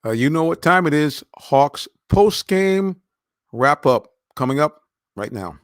You know what time it is. Hawks post-game wrap-up coming up right now.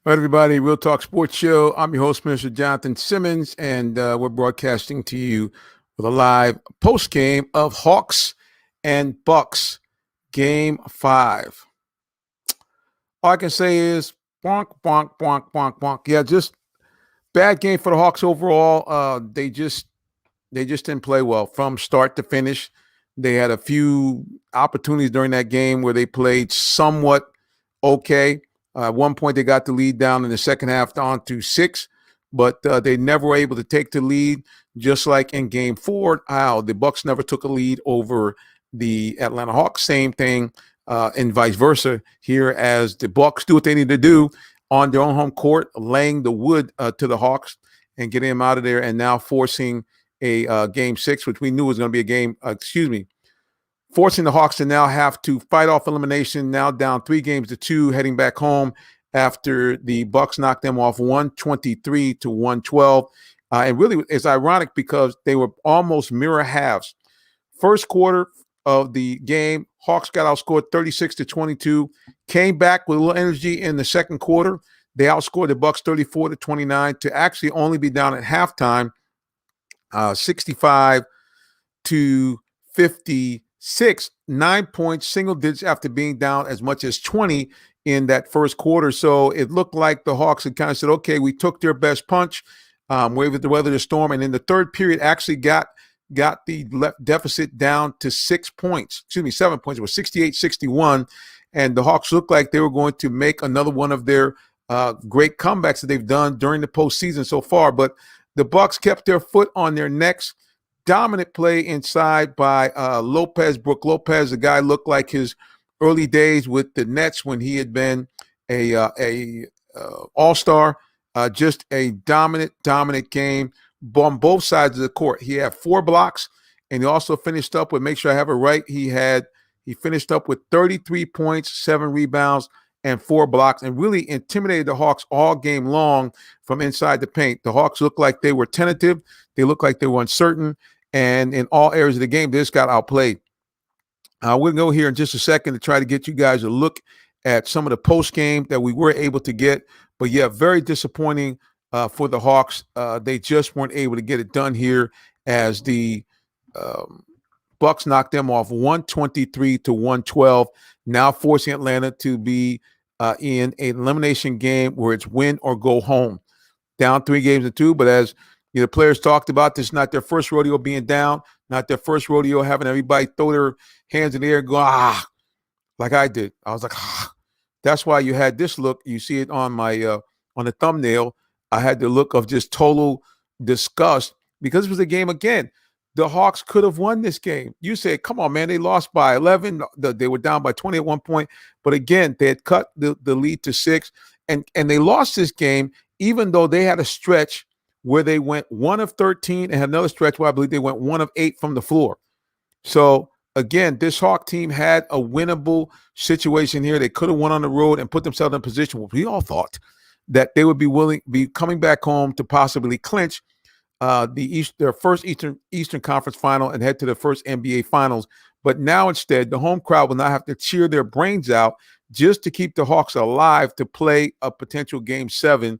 All right, everybody, Real Talk Sports Show. I'm your host, Mr. Jonathan Simmons, and we're broadcasting to you with a live post-game of Hawks and Bucks Game 5. All I can say is bonk, bonk, bonk, bonk, bonk. Yeah, just bad game for the Hawks overall. They just didn't play well from start to finish. They had a few opportunities during that game where they played somewhat okay. At one point, they got the lead down in the second half down to 6, but they never were able to take the lead. Just like in Game 4, the Bucks never took a lead over the Atlanta Hawks. Same thing, and vice versa here, as the Bucks do what they need to do on their own home court, laying the wood to the Hawks and getting them out of there, and now forcing a Game 6, which we knew was going to be a game. Forcing the Hawks to now have to fight off elimination, now down 3-2, heading back home after the Bucks knocked them off 123 to 112. And really, it's ironic because they were almost mirror halves. First quarter of the game, Hawks got outscored 36 to 22, came back with a little energy in the second quarter. They outscored the Bucks 34 to 29 to actually only be down at halftime, 65 to 56, 9 points, single digits after being down as much as 20 in that first quarter. So it looked like the Hawks had kind of said, okay, we took their best punch, were able to weather the storm. And in the third period, actually got the deficit down to 7 points. It was 68-61. And the Hawks looked like they were going to make another one of their great comebacks that they've done during the postseason so far. But the Bucks kept their foot on their necks. Dominant play inside by Brook Lopez. The guy looked like his early days with the Nets when he had been a all-star. Just a dominant game on both sides of the court. He had 4 blocks, and he also finished up with, make sure I have it right, he finished up with 33 points, 7 rebounds, and 4 blocks, and really intimidated the Hawks all game long from inside the paint. The Hawks looked like they were tentative. They looked like they were uncertain. And in all areas of the game, they just got outplayed. We'll go here in just a second to try to get you guys a look at some of the post-game that we were able to get. But, yeah, very disappointing for the Hawks. They just weren't able to get it done here as the Bucks knocked them off 123 to 112, now forcing Atlanta to be in an elimination game where it's win or go home. Down 3-2, but as the players talked about, this is not their first rodeo being down, not their first rodeo having everybody throw their hands in the air and go, like I did. I was like, That's why you had this look. You see it on my on the thumbnail. I had the look of just total disgust because it was a game again. The Hawks could have won this game. You said, come on, man, they lost by 11. They were down by 20 at one point. But again, they had cut the lead to 6. And they lost this game even though they had a stretch where they went 1 of 13 and had another stretch where I believe they went 1 of 8 from the floor. So, again, this Hawk team had a winnable situation here. They could have won on the road and put themselves in a position where we all thought that they would be coming back home to possibly clinch their first Eastern Conference final and head to the first NBA Finals. But now instead, the home crowd will not have to cheer their brains out just to keep the Hawks alive to play a potential Game 7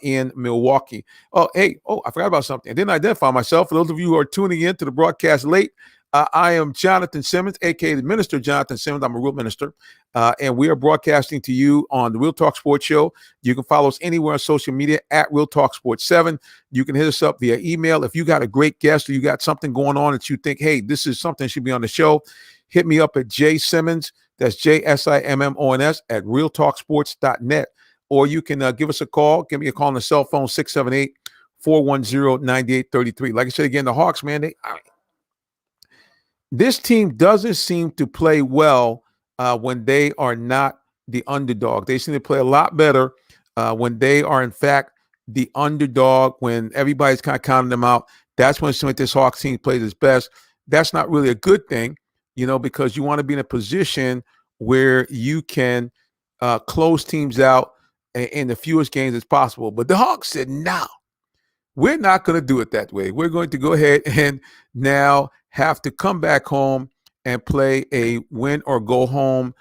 in Milwaukee. Oh, hey, I forgot about something. I didn't identify myself. For those of you who are tuning in to the broadcast late, I am Jonathan Simmons, a.k.a. the Minister Jonathan Simmons. I'm a real minister. And we are broadcasting to you on the Real Talk Sports Show. You can follow us anywhere on social media at Real Talk Sports 7. You can hit us up via email. If you got a great guest or you got something going on that you think, hey, this is something that should be on the show, hit me up at jsimmons, that's JSIMMONS, at realtalksports.net. Or you can give us a call. Give me a call on the cell phone, 678-410-9833. Like I said again, the Hawks, man, this team doesn't seem to play well when they are not the underdog. They seem to play a lot better when they are, in fact, the underdog, when everybody's kind of counting them out. That's when some of this Hawks team plays its best. That's not really a good thing, because you want to be in a position where you can close teams out in the fewest games as possible. But the Hawks said, no, we're not going to do it that way. We're going to go ahead and now have to come back home and play a win or go home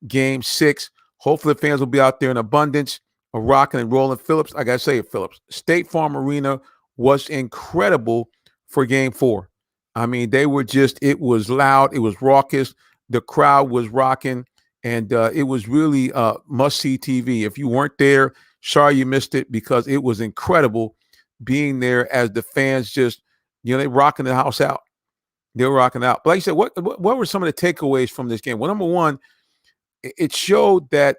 Game 6. Hopefully the fans will be out there in abundance, rocking and rolling. Phillips, I got to say it, Phillips, State Farm Arena was incredible for Game 4. I mean, it was loud, it was raucous, the crowd was rocking, and it was really must-see TV. If you weren't there, sorry you missed it, because it was incredible being there as the fans just, they're rocking the house out. They were rocking out. But like I said, what were some of the takeaways from this game? Well, number one, it showed that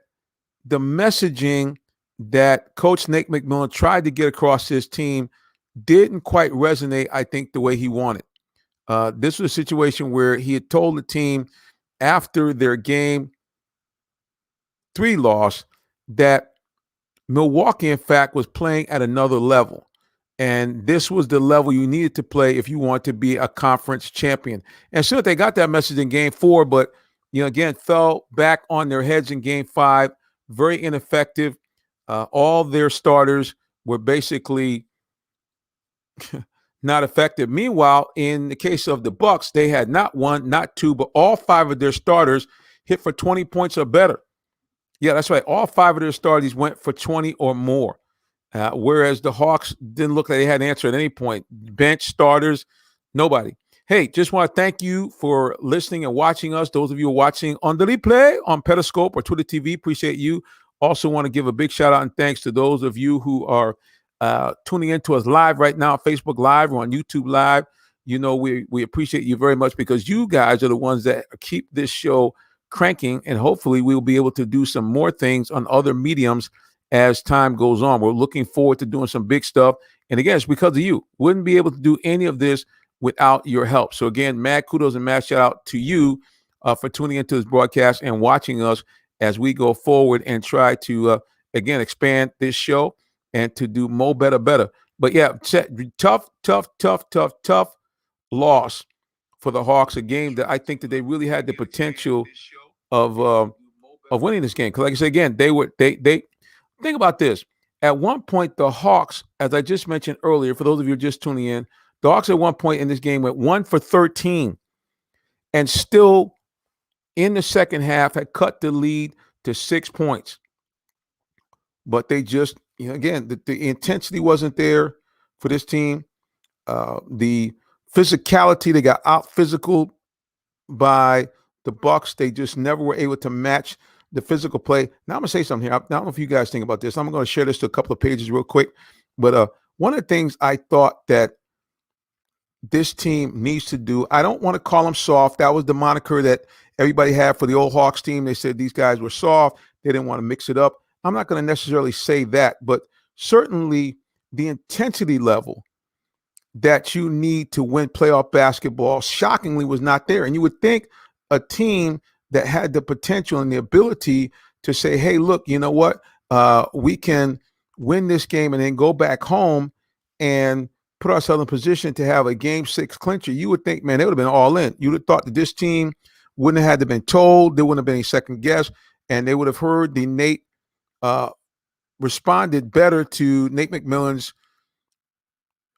the messaging that Coach Nate McMillan tried to get across his team didn't quite resonate, I think, the way he wanted. This was a situation where he had told the team after their Game 3 loss that Milwaukee, in fact, was playing at another level. And this was the level you needed to play if you want to be a conference champion. And so they got that message in Game 4, but, again, fell back on their heads in Game 5. Very ineffective. All their starters were basically not effective. Meanwhile, in the case of the Bucks, they had not one, not two, but all 5 of their starters hit for 20 points or better. Yeah, that's right. All 5 of their starters went for 20 or more. Whereas the Hawks didn't look like they had an answer at any point. Bench starters, nobody. Hey, just want to thank you for listening and watching us. Those of you who are watching on the replay on Periscope or Twitter TV, appreciate you. Also want to give a big shout out and thanks to those of you who are tuning in to us live right now, Facebook Live or on YouTube Live. We appreciate you very much, because you guys are the ones that keep this show cranking, and hopefully we'll be able to do some more things on other mediums as time goes on. We're looking forward to doing some big stuff. And again, it's because of you. Wouldn't be able to do any of this without your help. So again, mad kudos and mad shout out to you for tuning into this broadcast and watching us as we go forward and try to, again, expand this show and to do more, better. But yeah, tough loss for the Hawks, a game that I think that they really had the potential of winning this game. Because like I said, again, they think about this. At one point, the Hawks, as I just mentioned earlier, for those of you just tuning in, the Hawks at one point in this game went 1 for 13 and still in the second half had cut the lead to 6 points. But they just, again, the intensity wasn't there for this team. The physicality, they got out physical by the Bucks. They just never were able to match the physical play. Now I'm going to say something here. I don't know if you guys think about this. I'm going to share this to a couple of pages real quick. But one of the things I thought that this team needs to do, I don't want to call them soft. That was the moniker that everybody had for the old Hawks team. They said these guys were soft. They didn't want to mix it up. I'm not going to necessarily say that, but certainly the intensity level that you need to win playoff basketball shockingly was not there. And you would think a team that had the potential and the ability to say, hey, look, you know what? We can win this game and then go back home and put ourselves in position to have a Game 6 clincher. You would think, man, they would have been all in. You would have thought that this team wouldn't have had to been told. There wouldn't have been any second guess. And they would have heard the Nate responded better to Nate McMillan's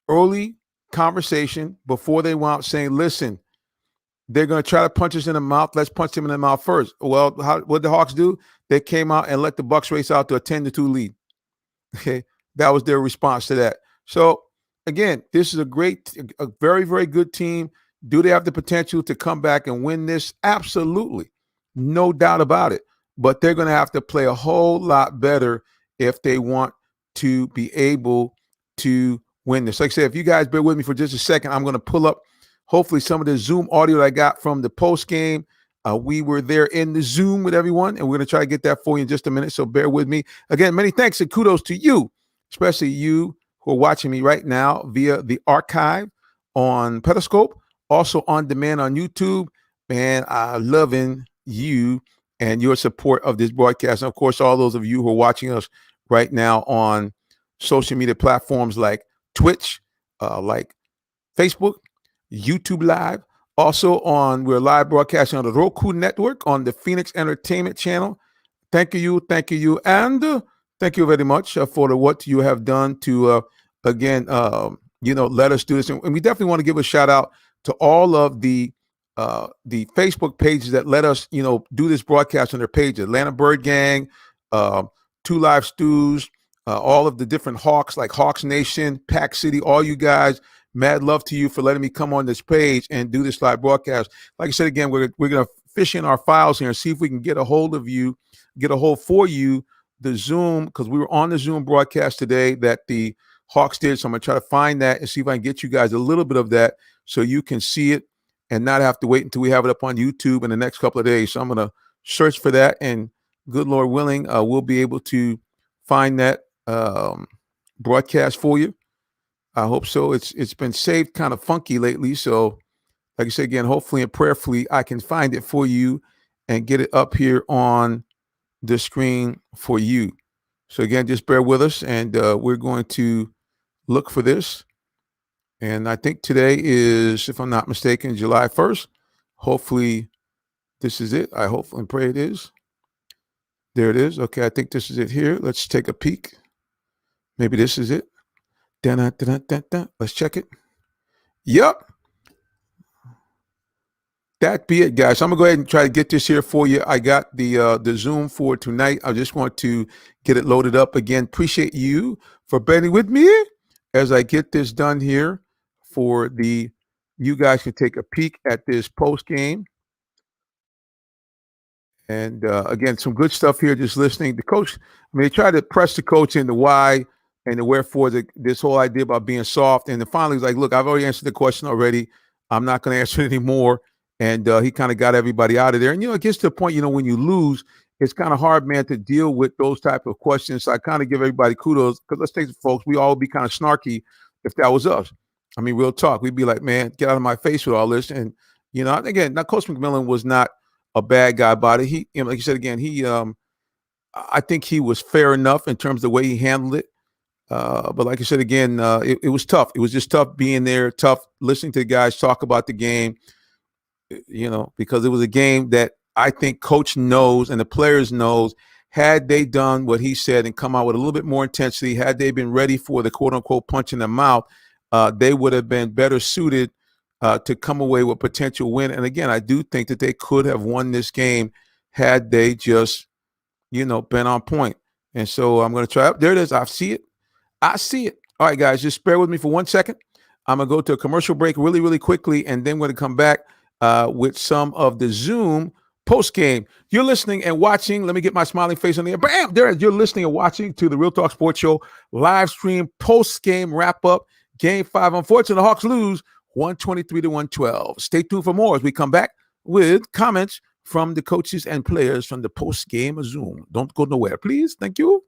early conversation before they went out saying, listen, they're going to try to punch us in the mouth. Let's punch them in the mouth first. Well, what the Hawks do? They came out and let the Bucks race out to a 10-2 lead. Okay, that was their response to that. So again, this is a very, very good team. Do they have the potential to come back and win this? Absolutely, no doubt about it. But they're going to have to play a whole lot better if they want to be able to win this. Like I said, if you guys bear with me for just a second, I'm going to pull up hopefully some of the Zoom audio that I got from the post game. We were there in the Zoom with everyone, and we're going to try to get that for you in just a minute. So bear with me. Again, many thanks and kudos to you, especially you who are watching me right now via the archive on Periscope, also on demand on YouTube. Man, I'm loving you and your support of this broadcast. And of course, all those of you who are watching us right now on social media platforms like Twitch, like Facebook, YouTube Live. Also we're live broadcasting on the Roku Network on the Phoenix Entertainment Channel. Thank you, and thank you very much for what you have done to, again, let us do this. And we definitely want to give a shout out to all of the Facebook pages that let us, do this broadcast on their pages. Atlanta Bird Gang, Two Live Stews, all of the different Hawks, like Hawks Nation, Pack City, all you guys. Mad love to you for letting me come on this page and do this live broadcast. Like I said, again, we're going to fish in our files here and see if we can get a hold for you the Zoom, because we were on the Zoom broadcast today that the Hawks did. So I'm going to try to find that and see if I can get you guys a little bit of that so you can see it and not have to wait until we have it up on YouTube in the next couple of days. So I'm going to search for that, and good Lord willing, we'll be able to find that broadcast for you. I hope so. It's been saved kind of funky lately. So like I said, again, hopefully and prayerfully, I can find it for you and get it up here on the screen for you. So again, just bear with us, and we're going to look for this. And I think today is, if I'm not mistaken, July 1st. Hopefully this is it. I hope and pray it is. There it is. Okay, I think this is it here. Let's take a peek. Maybe this is it. Let's check it. Yep. That be it, guys. So I'm gonna go ahead and try to get this here for you. I got the Zoom for tonight. I just want to get it loaded up again. Appreciate you for bearing with me as I get this done here for you guys can take a peek at this post game. And again, some good stuff here. Just listening. The coach, they try to press the coach into why and the wherefore this whole idea about being soft. And then finally, he's like, "Look, I've already answered the question already. I'm not going to answer it anymore." And he kind of got everybody out of there. And it gets to the point, when you lose, it's kind of hard, man, to deal with those type of questions. So I kind of give everybody kudos, because let's take it, folks, we all would be kind of snarky if that was us. I mean, real talk. We'd be like, "Man, get out of my face with all this." And again, now Coach McMillan was not a bad guy about it. He, like you said, again, I think he was fair enough in terms of the way he handled it. But like I said, again, it was tough. It was just tough being there, tough listening to the guys talk about the game, because it was a game that I think coach knows and the players knows, had they done what he said and come out with a little bit more intensity, had they been ready for the quote unquote punch in the mouth, they would have been better suited to come away with potential win. And again, I do think that they could have won this game had they just, been on point. And so I'm going to try. There it is. I see it. All right, guys, just bear with me for 1 second. I'm going to go to a commercial break really, really quickly, and then we're going to come back with some of the Zoom post game. You're listening and watching. Let me get my smiling face on there. Bam! There, you're listening and watching to the Real Talk Sports Show live stream post game wrap up. Game 5. Unfortunately, the Hawks lose 123-112. Stay tuned for more as we come back with comments from the coaches and players from the post game Zoom. Don't go nowhere, please. Thank you.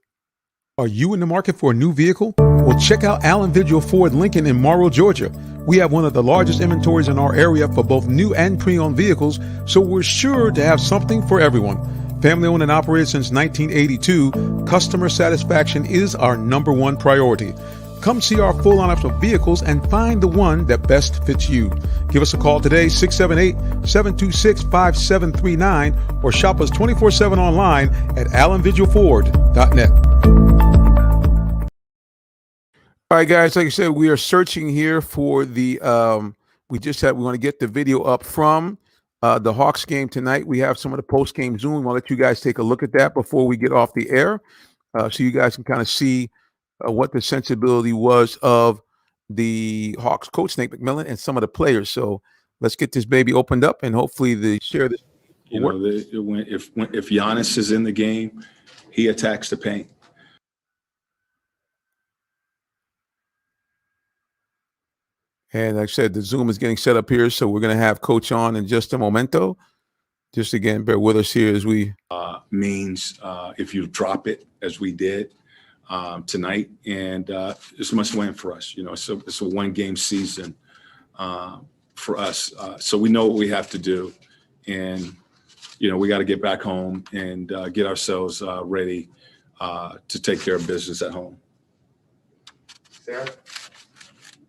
Are you in the market for a new vehicle? Well, check out Allen Vigil Ford Lincoln in Morrow, Georgia. We have one of the largest inventories in our area for both new and pre-owned vehicles, so we're sure to have something for everyone. Family owned and operated since 1982, customer satisfaction is our number one priority. Come see our full lineup of vehicles and find the one that best fits you. Give us a call today, 678-726-5739, or shop us 24/7 online at allenvigilford.net. All right, guys, like I said, we are searching here for we want to get the video up from the Hawks game tonight. We have some of the post-game Zoom. I'll let you guys take a look at that before we get off the air, so you guys can kind of see what the sensibility was of the Hawks coach, Nate McMillan, and some of the players. So let's get this baby opened up, and hopefully the share this. You know, if Giannis is in the game, he attacks the paint. And like I said, the Zoom is getting set up here, so we're going to have Coach on in just a momento. Just again, bear with us here as we means if you drop it as we did tonight, and it's a must win for us. You know, it's a 1-game season for us, so we know what we have to do, and you know we got to get back home and get ourselves ready to take care of business at home. Sarah?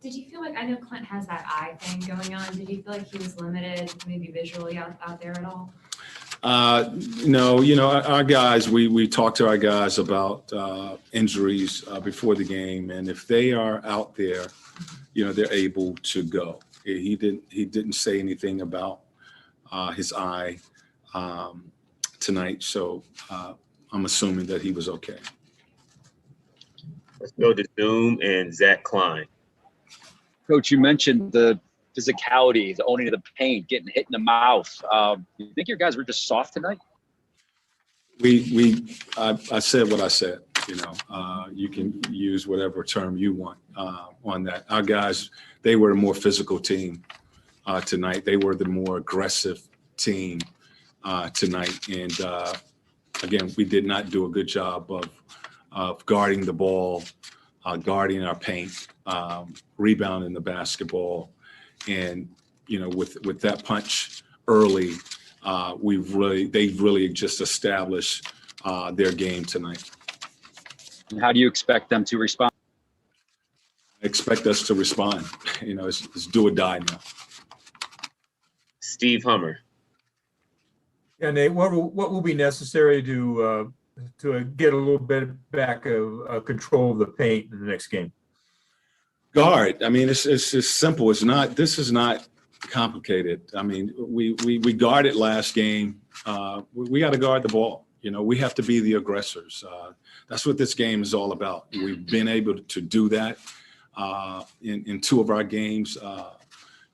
Did you feel like, I know Clint has that eye thing going on, did you feel like he was limited maybe visually out there at all? No, you know, our guys, we talked to our guys about injuries before the game, and if they are out there, you know, they're able to go. He didn't say anything about his eye tonight, so I'm assuming that he was okay. Let's go to Zoom and Zach Klein. Coach, you mentioned the physicality, the owning of the paint, getting hit in the mouth. You think your guys were just soft tonight? I said what I said. You know, you can use whatever term you want on that. Our guys, they were a more physical team tonight. They were the more aggressive team tonight. And again, we did not do a good job of guarding the ball, guarding our paint, rebounding the basketball. And, you know, with that punch early, they've really just established their game tonight. And how do you expect them to respond? I expect us to respond. You know, it's do or die now. Steve Hummer. Yeah, Nate, what will be necessary to get a little bit back of control of the paint in the next game? Guard. I mean, it's just simple. This is not complicated. I mean, we guarded last game. We got to guard the ball. You know, we have to be the aggressors. That's what this game is all about. We've been able to do that in 2 of our games.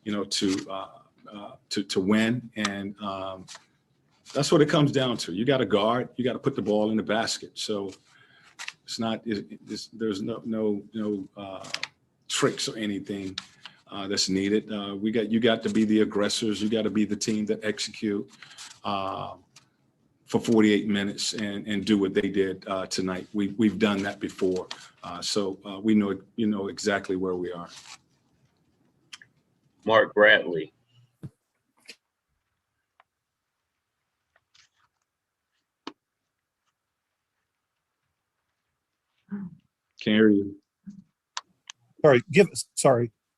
You know, to win, and that's what it comes down to. You got to guard. You got to put the ball in the basket. So it's not. There's no tricks or anything that's needed. You got to be the aggressors. You got to be the team that execute for 48 minutes and do what they did tonight. We've done that before, so we know exactly where we are. Mark Bradley. Can't hear you.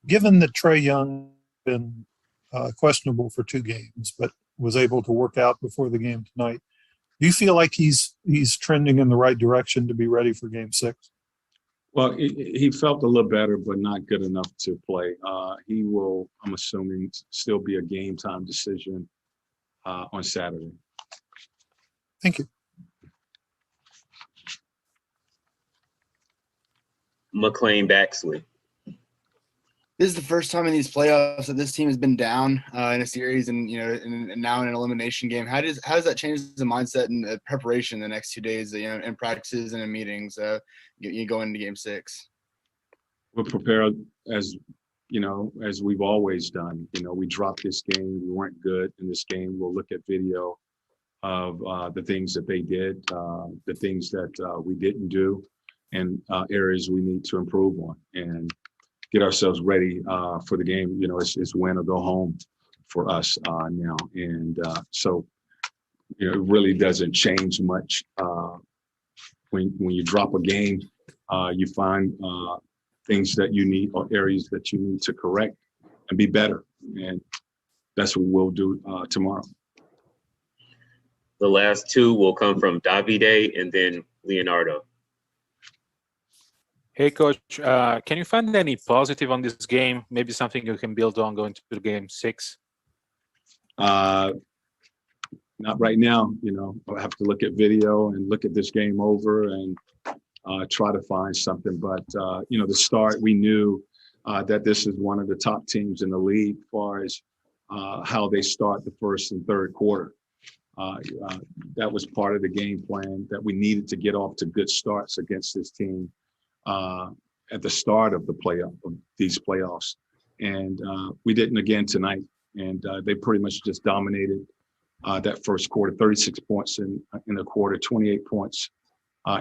Given that Trae Young been questionable for 2 games, but was able to work out before the game tonight, do you feel like he's trending in the right direction to be ready for Game 6? Well, he felt a little better, but not good enough to play. He will, I'm assuming, still be a game time decision on Saturday. Thank you. McLean Baxley. This is the first time in these playoffs that this team has been down in a series, and and now in an elimination game. How does that change the mindset and preparation the next 2 days? In practices and in meetings, you go into Game 6. We're prepared as we've always done. You know, we dropped this game. We weren't good in this game. We'll look at video of the things that they did, the things that we didn't do, and areas we need to improve on, and get ourselves ready for the game. You know, it's win or go home for us now. And so, you know, it really doesn't change much. When you drop a game, you find things that you need or areas that you need to correct and be better. And that's what we'll do tomorrow. The last 2 will come from Davide and then Leonardo. Hey, Coach, can you find any positive on this game? Maybe something you can build on going to Game 6? Not right now. I'll have to look at video and look at this game over and try to find something. But, the start, we knew that this is one of the top teams in the league as far as how they start the first and third quarter. That was part of the game plan, that we needed to get off to good starts against this team at the start of these playoffs. And we didn't again tonight. And they pretty much just dominated that first quarter, 36 points in the quarter, 28 points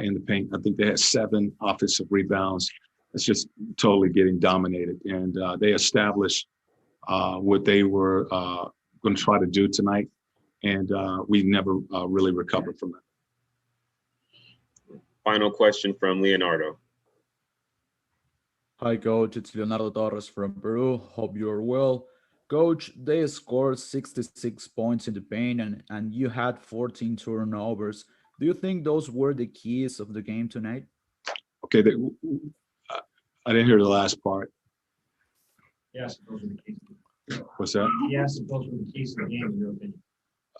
in the paint. I think they had 7 offensive rebounds. It's just totally getting dominated. And they established what they were going to try to do tonight. And we never really recovered from that. Final question from Leonardo. Hi, Coach. It's Leonardo Torres from Peru. Hope you're well. Coach, they scored 66 points in the paint and you had 14 turnovers. Do you think those were the keys of the game tonight? Okay, I didn't hear the last part. Yes, those were the keys. What's that? Yes, those were the keys of the game, in your opinion.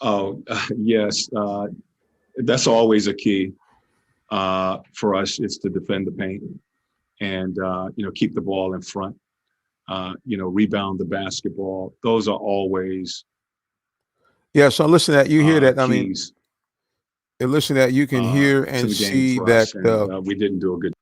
Oh, yes. That's always a key for us, is to defend the paint and, keep the ball in front, rebound the basketball. Those are always. Yeah. So listen to that. You hear that. I mean, keys, listen to that. You can hear to and the game see for that, us, and, we didn't do a good.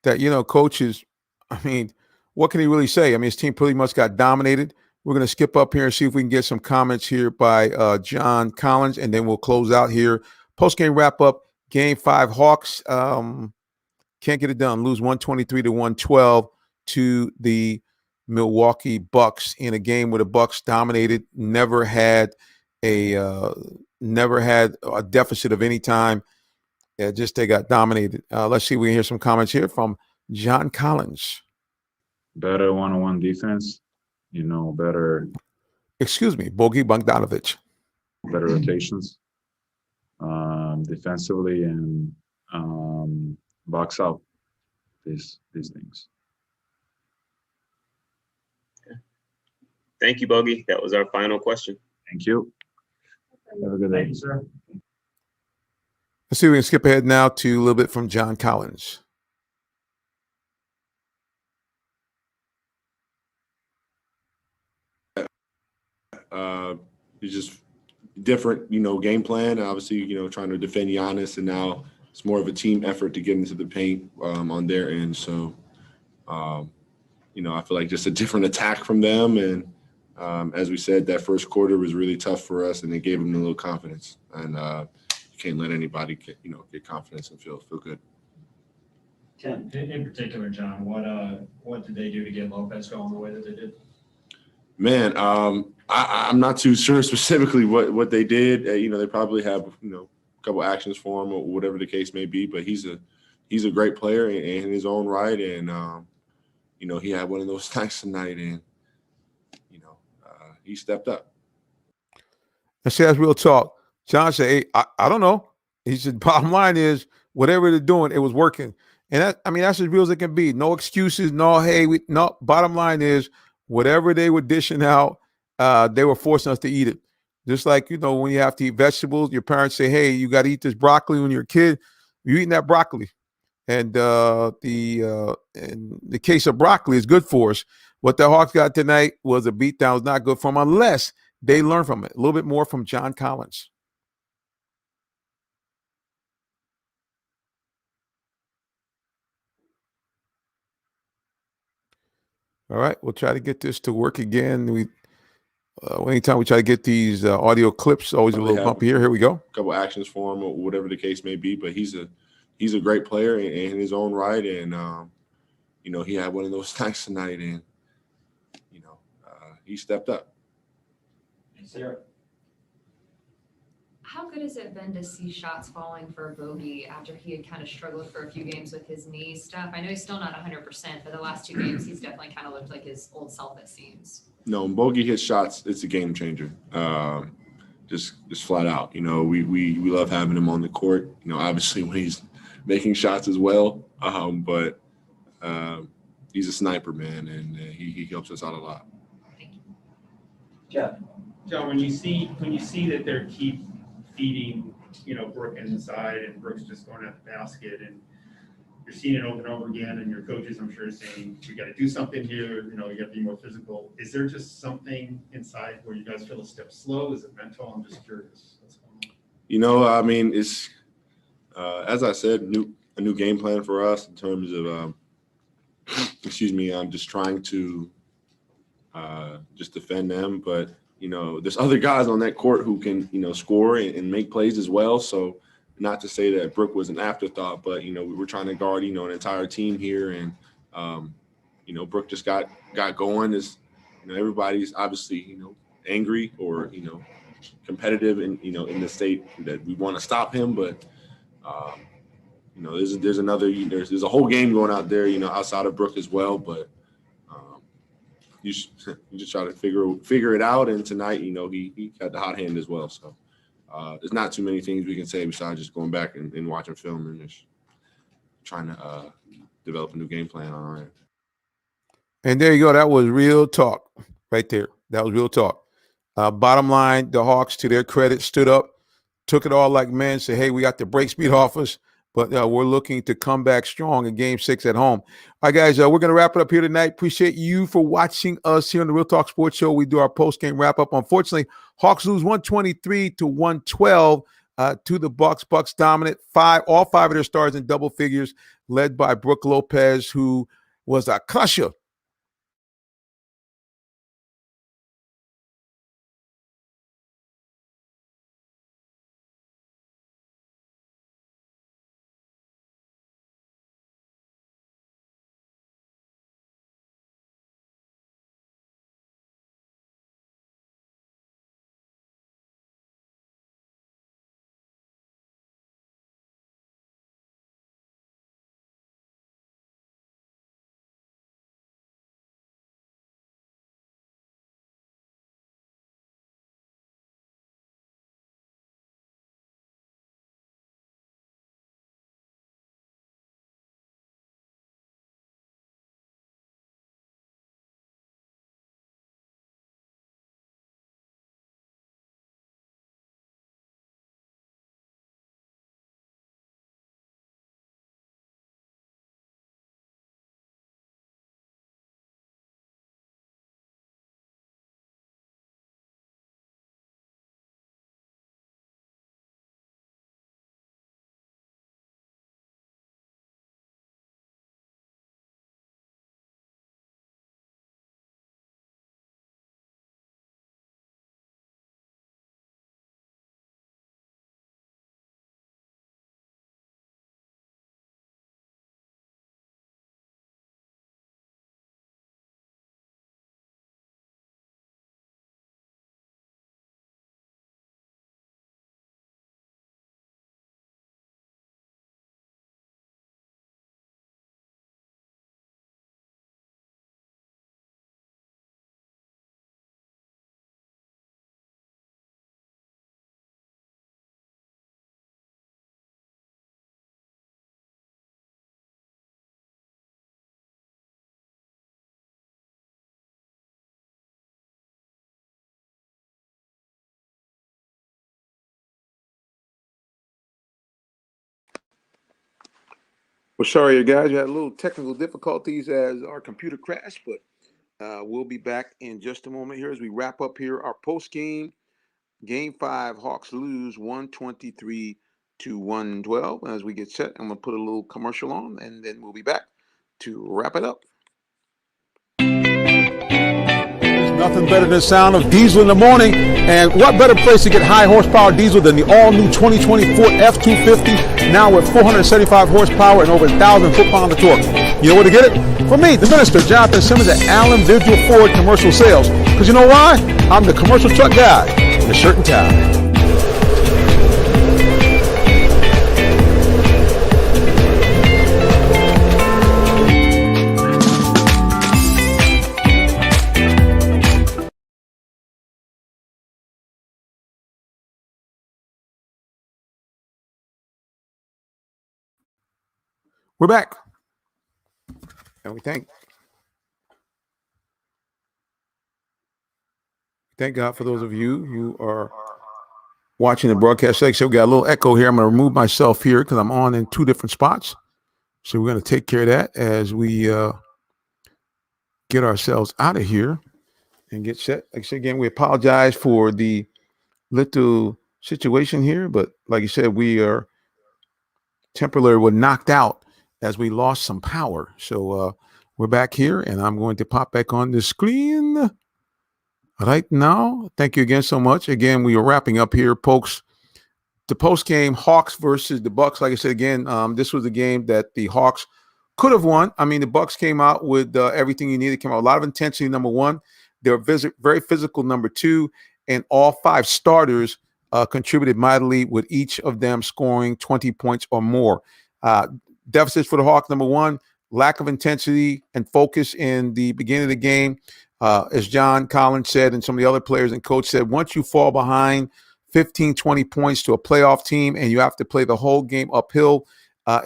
that, coaches, I mean, what can he really say? I mean, his team pretty much got dominated. We're going to skip up here and see if we can get some comments here by John Collins, and then we'll close out here. Post-game wrap-up, Game 5 Hawks can't get it done. Lose 123-112 to the Milwaukee Bucks in a game where the Bucks dominated, never had a deficit of any time. Just they got dominated. Let's see if we can hear some comments here from John Collins. Better one-on-one defense. Better. Excuse me, Bogi Bogdanovic. Better rotations defensively and box out these things. Thank you, Bogey. That was our final question. Thank you. Have a good day. Thank you, sir. Let's see if we can skip ahead now to a little bit from John Collins. It's just different, game plan. Obviously, trying to defend Giannis, and now it's more of a team effort to get into the paint on their end. So, I feel like just a different attack from them. And as we said, that first quarter was really tough for us, and it gave them a little confidence. And you can't let anybody get confidence and feel good. In particular, John, what did they do to get Lopez going the way that they did? Man, I'm not too sure specifically what they did. They probably have a couple actions for him or whatever the case may be. But he's a great player in his own right, and he had one of those nights tonight, and he stepped up. And see, that's real talk. John said, "Hey, I don't know." He said, "Bottom line is, whatever they're doing, it was working." And that's as real as it can be. No excuses. No, hey, no. Bottom line is, whatever they were dishing out, they were forcing us to eat it. Just like, when you have to eat vegetables, your parents say, hey, you got to eat this broccoli when you're a kid. You're eating that broccoli. And in the case of broccoli, is good for us. What the Hawks got tonight was a beatdown. Was not good for them unless they learn from it. A little bit more from John Collins. All right, we'll try to get this to work again. Anytime we try to get these audio clips, always a little bumpy here. Here we go. A couple actions for him or whatever the case may be, but he's a great player in his own right, and he had one of those nights tonight, and he stepped up. Yes, sir. How good has it been to see shots falling for Bogey after he had kind of struggled for a few games with his knee stuff? I know he's still not 100%, but the last 2 games, he's definitely kind of looked like his old self, it seems. No, when Bogey hits shots, it's a game changer. Just flat out. We love having him on the court. Obviously when he's making shots as well. But he's a sniper, man, and he helps us out a lot. Jeff, John, when you see that they're keep feeding, Brook inside and Brook's just going at the basket and you're seeing it over and over again, and your coaches, I'm sure, are saying, we got to do something here, you got to be more physical. Is there just something inside where you guys feel a step slow? Is it mental? I'm just curious. What's going on? I mean, it's, as I said, a new game plan for us in terms of, I'm just trying to just defend them. But, there's other guys on that court who can, score and make plays as well. So, not to say that Brook was an afterthought, but, we were trying to guard, an entire team here. And, Brook just got going. Everybody's obviously, angry or, competitive in, in the state that we want to stop him. But, there's a whole game going out there, outside of Brook as well. But you just try to figure it out. And tonight, he got the hot hand as well. So. There's not too many things we can say besides just going back and watching film and just trying to develop a new game plan on our end. And there you go. That was real talk right there. That was real talk. Bottom line, the Hawks, to their credit, stood up, took it all like men, said, hey, we got the break speed off us, but we're looking to come back strong in Game 6 at home. All right, guys, we're going to wrap it up here tonight. Appreciate you for watching us here on the Real Talk Sports Show. We do our post-game wrap-up. Unfortunately, Hawks lose 123-112 to the Bucks. Bucks dominant. All five of their stars in double figures, led by Brook Lopez, who was a crusher. Well, sorry, guys, we had a little technical difficulties as our computer crashed, but we'll be back in just a moment here as we wrap up here our post-game. Game 5, Hawks lose 123-112. As we get set, I'm going to put a little commercial on, and then we'll be back to wrap it up. Nothing better than the sound of diesel in the morning. And what better place to get high horsepower diesel than the all-new 2024 F-250, now with 475 horsepower and over 1,000 foot-pound of torque. You know where to get it? From me, the minister, Jonathan Simmons at Allen Visual Ford Commercial Sales. Because you know why? I'm the commercial truck guy in the shirt and tie. We're back. And we thank Thank God for those of you who are watching the broadcast section. We got a little echo here. I'm going to remove myself here because I'm on in 2 different spots. So we're going to take care of that as we get ourselves out of here and get set. Like I said, again, we apologize for the little situation here, but like you said, we are temporarily knocked out as we lost some power. So we're back here, and I'm going to pop back on the screen right now. Thank you again so much. Again, we are wrapping up here, folks. The post game Hawks versus the Bucks. Like I said again, this was a game that the Hawks could have won. I mean, the Bucks came out with everything you needed. Came out a lot of intensity. Number one, they were very physical. Number two, and all 5 starters contributed mightily, with each of them scoring 20 points or more. Deficits for the Hawks. Number one, lack of intensity and focus in the beginning of the game. As John Collins said, and some of the other players and coach said, once you fall behind 15, 20 points to a playoff team and you have to play the whole game uphill,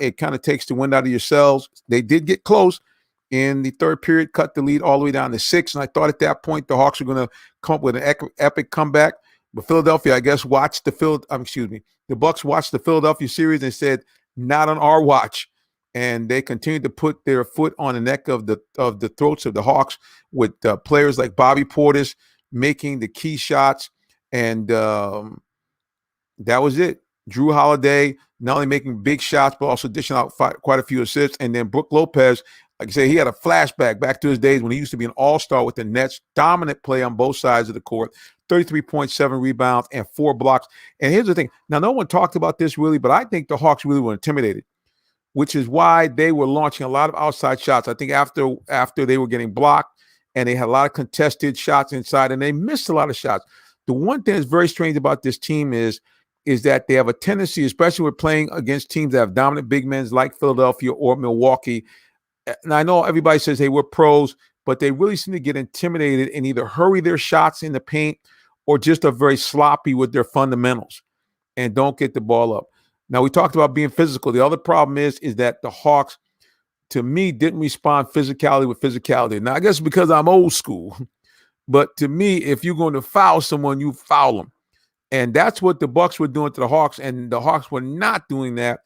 it kind of takes the wind out of yourselves. They did get close in the third period, cut the lead all the way down to 6. And I thought at that point the Hawks were going to come up with an epic comeback. But Philadelphia, I guess, watched the Bucks watched the Philadelphia series and said, not on our watch. And they continued to put their foot on the neck of the throats of the Hawks with players like Bobby Portis making the key shots. And that was it. Drew Holiday not only making big shots, but also dishing out quite a few assists. And then Brook Lopez, like I say, he had a flashback back to his days when he used to be an all-star with the Nets. Dominant play on both sides of the court. 33.7 rebounds and 4 blocks. And here's the thing. Now, no one talked about this really, but I think the Hawks really were intimidated, which is why they were launching a lot of outside shots. I think after they were getting blocked and they had a lot of contested shots inside and they missed a lot of shots. The one thing that's very strange about this team is that they have a tendency, especially with playing against teams that have dominant big men like Philadelphia or Milwaukee. And I know everybody says, hey, we're pros, but they really seem to get intimidated and either hurry their shots in the paint or just are very sloppy with their fundamentals and don't get the ball up. Now, we talked about being physical. The other problem is that the Hawks, to me, didn't respond physicality with physicality. Now, I guess because I'm old school, but to me, if you're going to foul someone, you foul them. And that's what the Bucks were doing to the Hawks, and the Hawks were not doing that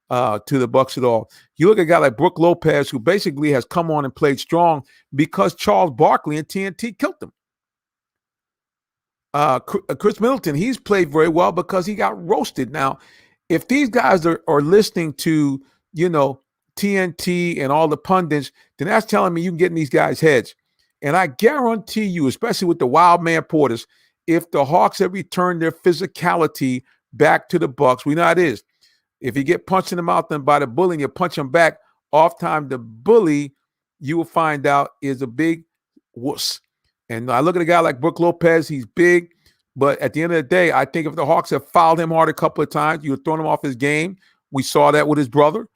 to the Bucks at all. You look at a guy like Brook Lopez, who basically has come on and played strong because Charles Barkley and TNT killed him. Chris Middleton, he's played very well because he got roasted. Now, if these guys are listening to, TNT and all the pundits, then that's telling me you can get in these guys' heads. And I guarantee you, especially with the wild man Portis, if the Hawks have returned their physicality back to the Bucks, we know how it is. If you get punched in the mouth by the bully and you punch him back, oftentimes the bully, you will find out, is a big wuss. And I look at a guy like Brook Lopez, he's big, but at the end of the day, I think if the Hawks have fouled him hard a couple of times, you have thrown him off his game. We saw that with his brother,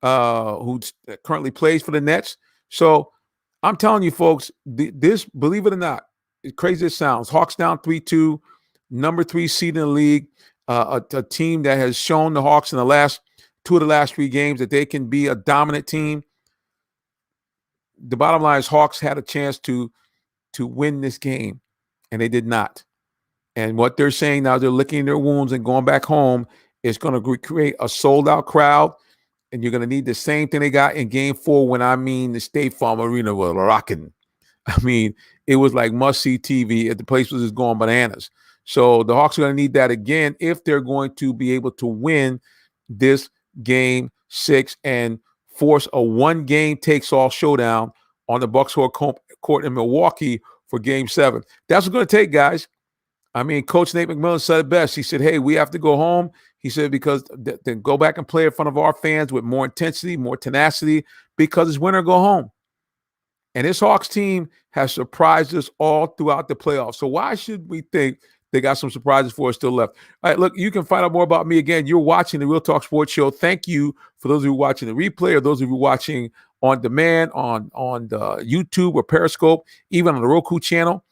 who currently plays for the Nets. So I'm telling you, folks, this, believe it or not, as crazy as it sounds, Hawks down 3-2, number 3 seed in the league, a team that has shown the Hawks in the last 2 of the last 3 games that they can be a dominant team. The bottom line is Hawks had a chance to win this game, and they did not. And what they're saying now, they're licking their wounds and going back home. Is going to create a sold-out crowd, and you're going to need the same thing they got in Game 4 when the State Farm Arena was rocking. I mean, it was like must-see TV. The place was just going bananas. So the Hawks are going to need that again if they're going to be able to win this Game 6 and force a one-game-takes-all showdown on the Bucks court in Milwaukee for Game 7. That's what's going to take, guys. I mean, Coach Nate McMillan said it best. He said, hey, we have to go home. He said, because then go back and play in front of our fans with more intensity, more tenacity, because it's win or go home. And this Hawks team has surprised us all throughout the playoffs. So why should we think they got some surprises for us still left? All right, look, you can find out more about me. Again, you're watching the Real Talk Sports Show. Thank you for those of you watching the replay or those of you watching on demand on the YouTube or Periscope, even on the Roku channel.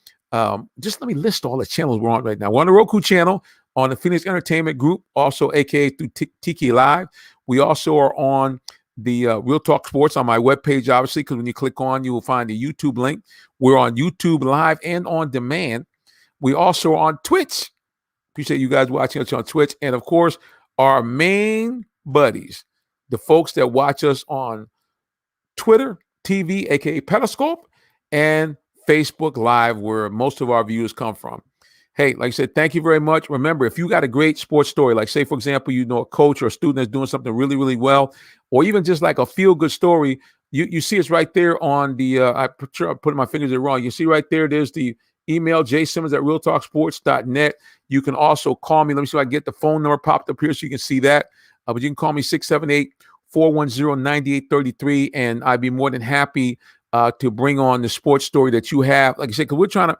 Just let me list all the channels we're on right now. We're on the Roku channel, on the Phoenix Entertainment Group, also aka through Tiki Live. We also are on the Real Talk Sports on my webpage, obviously, because when you click on, you will find the YouTube link. We're on YouTube Live and on demand. We also are on Twitch. Appreciate you guys watching us on Twitch. And of course, our main buddies, the folks that watch us on Twitter TV, aka Periscope, and Facebook Live, where most of our views come from. Hey, like I said, thank you very much. Remember, if you got a great sports story, like say, for example, you know, a coach or a student that's doing something really, really well, or even just like a feel-good story, you see it's right there on the, I'm putting my fingers there wrong. You see right there, there's the email, jsimmons@realtalksports.net. You can also call me. Let me see if I can get the phone number popped up here so you can see that. But you can call me 678-410-9833, and I'd be more than happy to bring on the sports story that you have. Like I said, because we're trying to,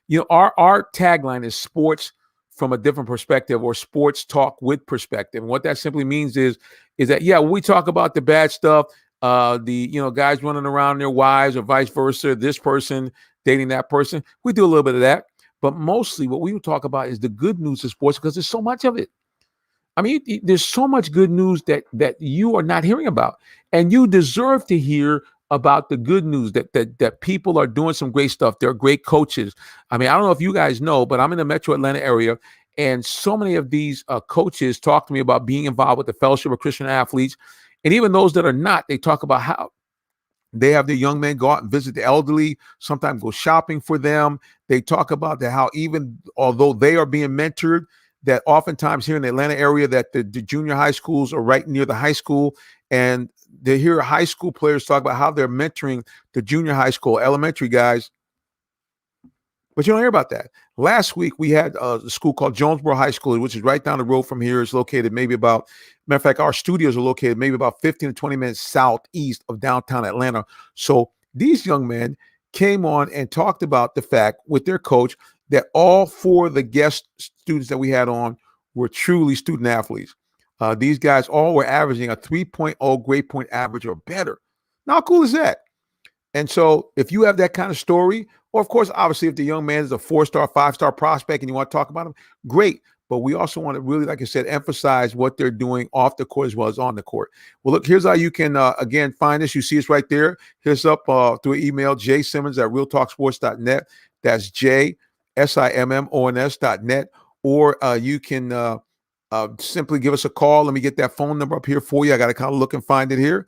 you know, our tagline is sports from a different perspective, or sports talk with perspective. And what that simply means is that, yeah, we talk about the bad stuff, the, you know, guys running around their wives or vice versa, this person dating that person. We do a little bit of that. But mostly what we talk about is the good news of sports, because there's so much of it. I mean, there's so much good news that you are not hearing about, and you deserve to hear about the good news that people are doing some great stuff. They're great coaches. I mean, I don't know if you guys know, but I'm in the Metro Atlanta area, and so many of these coaches talk to me about being involved with the Fellowship of Christian Athletes, and even those that are not, they talk about how they have their young men go out and visit the elderly, sometimes go shopping for them. They talk about how even although they are being mentored, that oftentimes here in the Atlanta area, that the junior high schools are right near the high school, and they hear high school players talk about how they're mentoring the junior high school, elementary guys. But you don't hear about that. Last week, we had a school called Jonesboro High School, which is right down the road from here. It's located maybe about, matter of fact, our studios are located maybe about 15 to 20 minutes southeast of downtown Atlanta. So these young men came on and talked about the fact with their coach that all four of the guest students that we had on were truly student athletes. These guys all were averaging a 3.0 grade point average or better. Now, how cool is that? And so if you have that kind of story, or of course, obviously, if the young man is a 4-star, 5-star prospect and you want to talk about him, great. But we also want to really, like I said, emphasize what they're doing off the court as well as on the court. Well, look, here's how you can, again, find us. You see us right there. Hit us up through an email, jsimmons@realtalksports.net. That's jsimmons.net. Or you can simply give us a call. Let me get that phone number up here for you. I got to kind of look and find it here.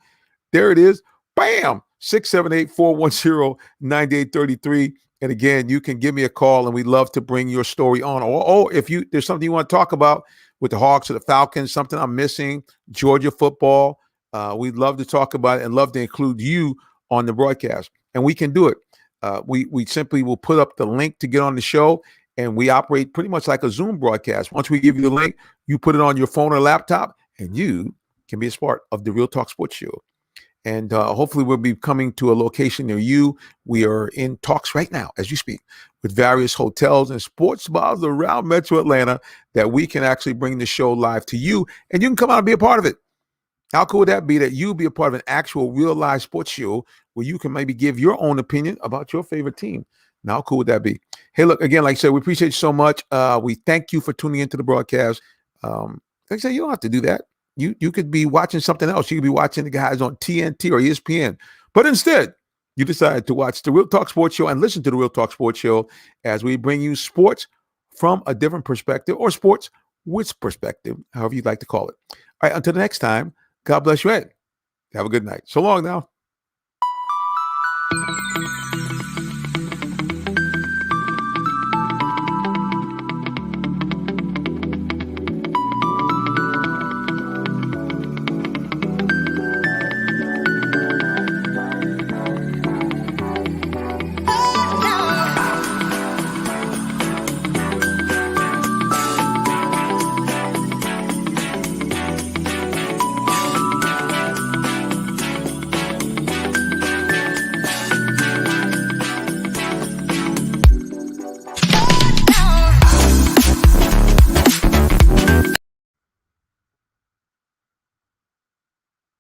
There it is. Bam! 678-410-9833. And again, you can give me a call, and we'd love to bring your story on. Or if there's something you want to talk about with the Hawks or the Falcons, something I'm missing, Georgia football, we'd love to talk about it and love to include you on the broadcast. And we can do it. We simply will put up the link to get on the show, and we operate pretty much like a Zoom broadcast. Once we give you the link, you put it on your phone or laptop, and you can be a part of the Real Talk Sports Show. And hopefully we'll be coming to a location near you. We are in talks right now as you speak with various hotels and sports bars around Metro Atlanta that we can actually bring the show live to you, and you can come out and be a part of it. How cool would that be, that you be a part of an actual real live sports show where you can maybe give your own opinion about your favorite team? Now, how cool would that be? Hey, look, again, like I said, we appreciate you so much. We thank you for tuning into the broadcast. Like I said, you don't have to do that. You could be watching something else. You could be watching the guys on TNT or ESPN. But instead, you decided to watch the Real Talk Sports Show and listen to the Real Talk Sports Show as we bring you sports from a different perspective, or sports with perspective, however you'd like to call it. All right, until the next time, God bless you and have a good night. So long now.